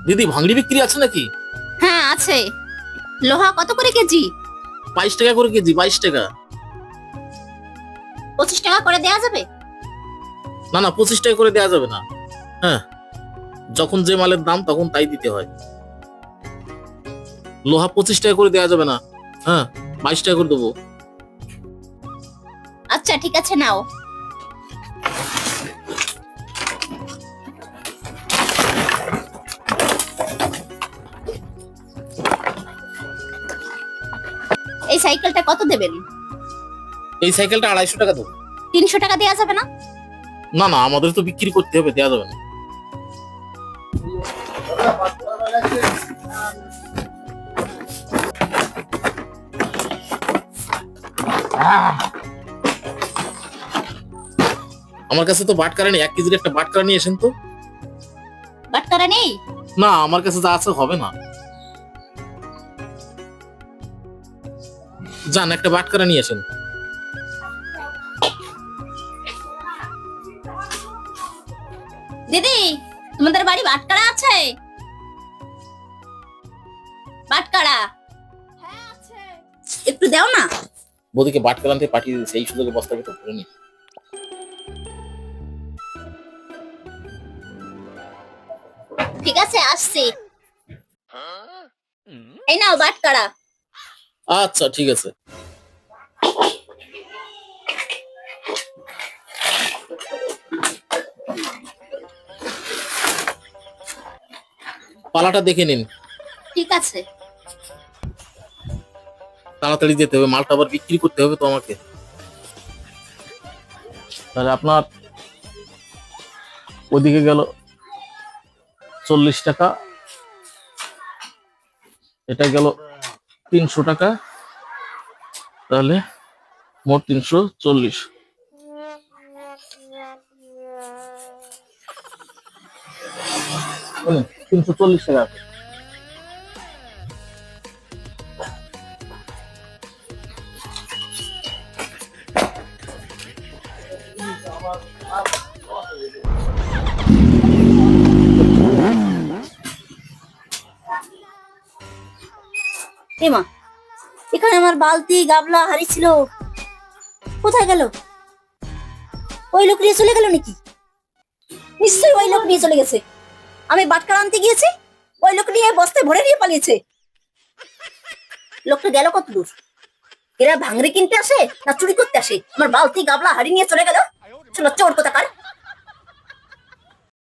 দিদি ভাঙড়ি বিক্রি আছে নাকি? হ্যাঁ আছে। লোহা কত করে কেজি? 22 টাকা করে কেজি, 22 টাকা। 25 টাকা করে দেয়া যাবে? না না, 25 টাকা করে দেওয়া যাবে না। হ্যাঁ, যখন যে মালের দাম তখন তাই দিতে হয়। লোহা 25 টাকা করে দেওয়া যাবে না। হ্যাঁ, 22 টাকা করে দেবো। আচ্ছা ঠিক আছে, নাও। এই সাইকেলটা কত দেবেন? এই সাইকেলটা 250 টাকা দেবো। 300 টাকা দেয়া যাবে না? না না, আমাদের তো বিক্রি করতে হবে, দেওয়া যাবে না। আমার কাছে তো বাটকারা নেই, 1 কেজির একটা বাটকারা নিয়ে এসেন তো। বাটখারা নেই? না, আমার কাছে যা আছে হবে না। যান, একটা বাটকারা নিয়ে আসেন। দিদি, তোমাদের বাড়ি বাটখারা আছে? বাটখারা হ্যাঁ আছে। একটু দাও না। বৌদিকে বাটকারা আনতে পাঠিয়ে দিয়েছে, এই সুযোগে বস্তার ভিতর ভরে নি। ঠিক আছে, আসছি। এই নাও বাটখারা। আচ্ছা ঠিক আছে। পালাটা দেখে নিন। ঠিক আছে। তাড়াতাড়ি যেতে হবে, মালটা আবার বিক্রি করতে হবে তো আমাকে। তাহলে আপনার ওদিকে গেল 40 টাকা, এটা গেল 300 টাকা, তাহলে মোট 340। 340 টাকা। এমা, এখানে আমার বালতি গাবলা হাড়ি ছিল, কোথায় গেল? ওই লোক নিয়ে চলে গেল নাকি? নিশ্চয়ই ওই লোক নিয়ে চলে গেছে। আমি বাটখারা আনতে গিয়েছি, ওই লোক নিয়ে বস্তায় ভরে নিয়ে পালিয়েছে। লোকটা গেল কত দূর? এরা ভাঙড়ি কিনতে আসে না চুরি করতে আসে? আমার বালতি গাবলা হাড়ি নিয়ে চলে গেল। চলো, চোর কোথাকার।